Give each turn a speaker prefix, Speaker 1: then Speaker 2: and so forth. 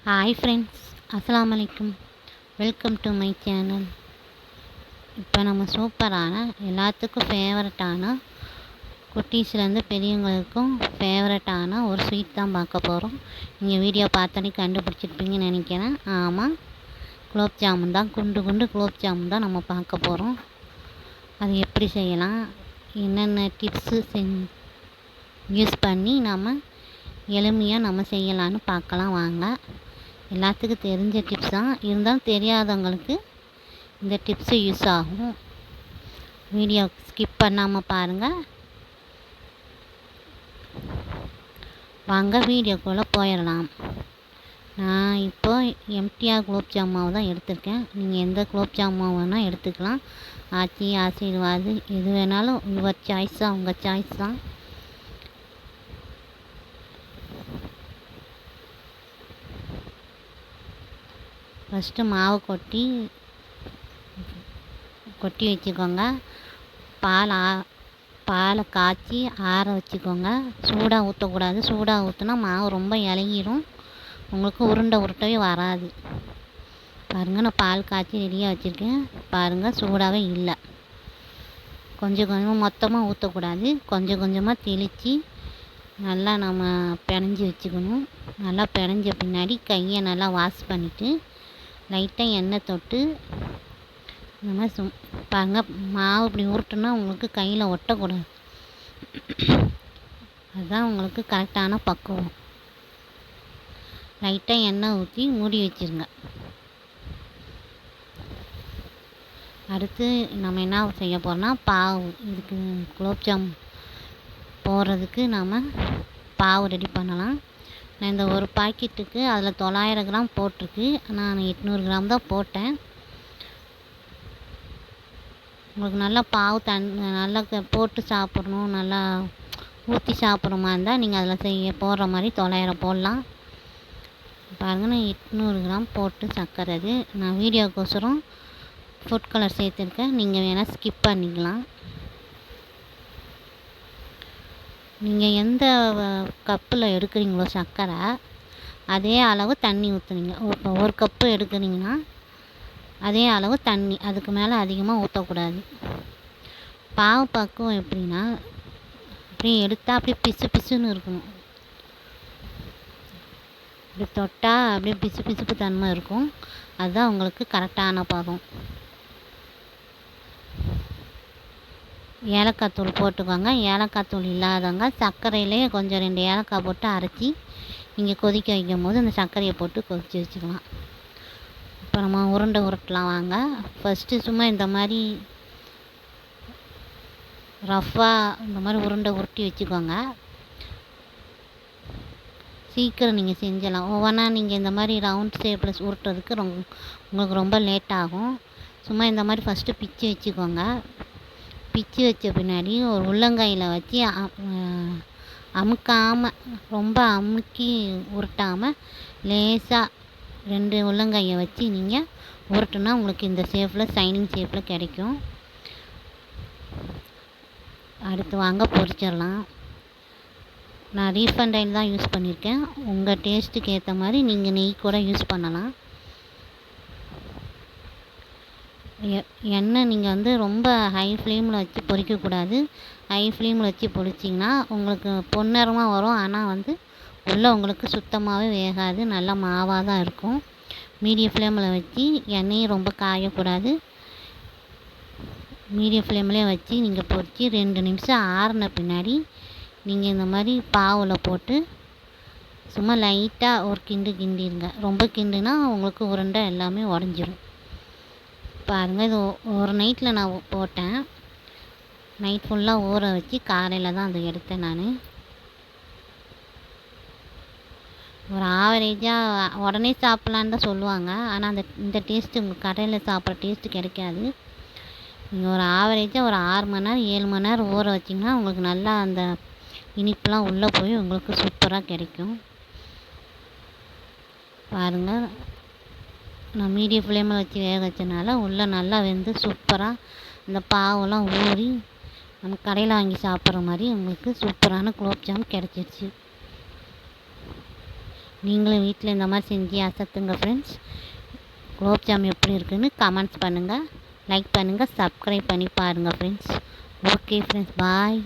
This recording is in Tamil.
Speaker 1: ஹாய் ஃப்ரெண்ட்ஸ், அஸ்ஸலாமு அலைக்கும். Welcome to my channel. இப்போ நம்ம சூப்பரான எல்லாத்துக்கும் ஃபேவரட்டான குட்டீஸ்லேருந்து பெரியவங்களுக்கும் ஃபேவரட்டான ஒரு ஸ்வீட் தான் பார்க்க போகிறோம். நீங்கள் வீடியோ பார்த்தோன்னே கண்டுபிடிச்சிருப்பீங்கன்னு நினைக்கிறேன். ஆமாம், குலோப் ஜாமுன் தான். குண்டு குலோப் ஜாமுன் தான் நம்ம பார்க்க போகிறோம். அது எப்படி செய்யலாம், என்னென்ன டிப்ஸு யூஸ் பண்ணி நம்ம எளிமையாக நம்ம செய்யலான்னு பார்க்கலாம் வாங்க. எல்லாத்துக்கும் தெரிஞ்ச டிப்ஸ் தான், இருந்தாலும் தெரியாதவங்களுக்கு இந்த டிப்ஸு யூஸ் ஆகும். வீடியோ ஸ்கிப் பண்ணாமல் பாருங்கள். வாங்க வீடியோக்குள்ளே போயிடலாம். நான் இப்போ எம்டிஆர் குலோப் ஜாம் மாவு தான் எடுத்திருக்கேன். நீங்கள் எந்த குலோப் ஜாம் மாவு வேணால் எடுத்துக்கலாம். ஆச்சி, ஆசீர்வாது, எது வேணாலும் யுவர் சாய்ஸ் தான், உங்கள் சாய்ஸ் தான். ஃபஸ்ட்டு மாவு கொட்டி வச்சுக்கோங்க. பாலை காய்ச்சி ஆற வச்சுக்கோங்க. சூடாக ஊற்றக்கூடாது. சூடாக ஊற்றினா மாவு ரொம்ப இலகிரும், உங்களுக்கு உருண்டவே வராது. பாருங்கள், நான் பால் காய்ச்சி ரெடியாக வச்சுருக்கேன். பாருங்கள், சூடாகவே இல்லை. கொஞ்சம் கொஞ்சமாக மொத்தமாக ஊற்றக்கூடாது. கொஞ்சம் கொஞ்சமாக தெளித்து நல்லா நம்ம பிணைஞ்சி வச்சுக்கணும். நல்லா பிணைஞ்ச பின்னாடி கையை நல்லா வாஷ் பண்ணிவிட்டு லைட்டாக எண்ணெய் தொட்டு இந்த மாதிரி பாருங்கள், மாவு இப்படி உருட்டுனா உங்களுக்கு கையில் ஒட்டக்கூடாது. அதுதான் உங்களுக்கு கரெக்டான பக்குவம். லைட்டாக எண்ணெய் ஊற்றி மூடி வச்சுருங்க. அடுத்து நம்ம என்ன செய்ய போகிறோம்னா, இதுக்கு குலோப்ஜாம் போடுறதுக்கு நாம் பாவு ரெடி பண்ணலாம். நான் இந்த ஒரு பாக்கெட்டுக்கு அதில் 900 கிராம் போட்டிருக்கு. நான் 800 கிராம் தான் போட்டேன். உங்களுக்கு நல்லா பாவு நல்லா போட்டு சாப்பிட்ணும், நல்லா ஊற்றி சாப்பிட்ற மாதிரி இருந்தால் நீங்கள் அதில் போடுற மாதிரி 900 போடலாம். பாருங்கள், நான் 800 கிராம் போட்டு சர்க்கரை. அது நான் வீடியோக்கோசரம் ஃபுட் கலர் சேர்த்துருக்கேன். நீங்கள் வேணால் ஸ்கிப் பண்ணிக்கலாம். நீங்கள் எந்த கப்பில் எடுக்கிறீங்களோ சர்க்கரை, அதே அளவு தண்ணி ஊற்றுனீங்க. இப்போ 1 கப்பு எடுக்கிறீங்கன்னா அதே அளவு தண்ணி, அதுக்கு மேலே அதிகமாக ஊற்றக்கூடாது. பாவு பக்குவம் எப்படின்னா, அப்படியே எடுத்தால் அப்படியே பிசுன்னு இருக்கணும். இப்படி தொட்டால் அப்படியே பிசுப்பு தன்மை இருக்கும். அதுதான் உங்களுக்கு கரெக்டான பதம். ஏலக்காய் தூள் போட்டுக்கோங்க. ஏலக்காய் தூள் இல்லாதவங்க சர்க்கரையிலே கொஞ்சம் 2 ஏலக்காய் போட்டு அரைச்சி நீங்கள் கொதிக்க வைக்கும் போது அந்த சர்க்கரையை போட்டு கொதித்து வச்சுக்கலாம். இப்போ நம்ம உருட்டலாம் வாங்க. ஃபஸ்ட்டு சும்மா இந்த மாதிரி ரஃப்பாக இந்த மாதிரி உருட்டி வச்சுக்கோங்க. சீக்கிரம் நீங்கள் செஞ்சிடலாம். ஒவ்வொன்றா நீங்கள் இந்த மாதிரி ரவுண்ட் ஷேப்பில் உருட்டுறதுக்கு உங்களுக்கு ரொம்ப லேட் ஆகும். சும்மா இந்த மாதிரி ஃபஸ்ட்டு பிச்சு வச்சுக்கோங்க. பிச்சு வச்ச பின்னாடி ஒரு உள்ளங்கையில் வச்சு அமுக்காமல், ரொம்ப அமுக்கி உருட்டாமல், லேசாக 2 உள்ளங்கையை வச்சு நீங்கள் உருட்டுனா உங்களுக்கு இந்த ஷேப்பில், சைனிங் ஷேப்பில் கிடைக்கும். அடுத்து வாங்க பொரிச்சிடலாம். நான் ரீஃபண்ட் ஆயில் தான் யூஸ் பண்ணியிருக்கேன். உங்கள் டேஸ்ட்டுக்கு ஏற்ற மாதிரி நீங்கள் நெய் கூட யூஸ் பண்ணலாம். எண்ணெய் நீங்கள் ரொம்ப ஹை ஃப்ளேமில் வச்சு பொரிக்கக்கூடாது. ஹை ஃப்ளேமில் வச்சு பொரிச்சிங்கன்னா உங்களுக்கு பொன்னிறமாக வரும். ஆனால் உள்ளே உங்களுக்கு சுத்தமாகவே வேகாது, நல்லா மாவாக தான் இருக்கும். மீடியம் ஃப்ளேமில் வச்சு, எண்ணெயும் ரொம்ப காயக்கூடாது. மீடியம் ஃப்ளேம்லேயே வச்சு நீங்கள் பொரித்து 2 நிமிஷம் ஆறின பின்னாடி நீங்கள் இந்த மாதிரி பாவில் போட்டு சும்மா லைட்டாக ஒரு கிண்டிடுங்க. ரொம்ப கிண்டுனா உங்களுக்கு உருண்டை எல்லாமே உடஞ்சிரும். பாருங்கள், இது ஒரு நைட்டில் நான் போட்டேன். நைட் ஃபுல்லாக ஊற வச்சு காலையில் தான் அதை எடுத்தேன் நான். ஒரு ஆவரேஜாக உடனே சாப்பிட்லான்னு தான் சொல்லுவாங்க. ஆனால் இந்த டேஸ்ட்டு உங்களுக்கு கடையில் சாப்பிட்ற டேஸ்ட்டு கிடைக்காது. நீங்கள் ஒரு ஆவரேஜாக ஒரு 6 மணி நேரம் 7 மணி நேரம் ஊற வச்சிங்கன்னா உங்களுக்கு நல்லா அந்த இனிப்புலாம் உள்ளே போய் உங்களுக்கு சூப்பராக கிடைக்கும். பாருங்கள், நான் மீடியம் ஃப்ளேமில் வச்சு வேக வச்சனால உள்ளே நல்லா வெந்து சூப்பராக இந்த பாவெல்லாம் ஊறி நம்ம கடையில் வாங்கி சாப்பிட்ற மாதிரி உங்களுக்கு சூப்பரான குலோப் ஜாம் கிடச்சிருச்சு. நீங்களும் வீட்டில் இந்த மாதிரி செஞ்சு அசத்துங்க ஃப்ரெண்ட்ஸ். குலோப்ஜாம் எப்படி இருக்குன்னு கமெண்ட்ஸ் பண்ணுங்கள், லைக் பண்ணுங்கள், சப்ஸ்கிரைப் பண்ணி பாருங்கள் ஃப்ரெண்ட்ஸ். ஓகே ஃப்ரெண்ட்ஸ், பாய்.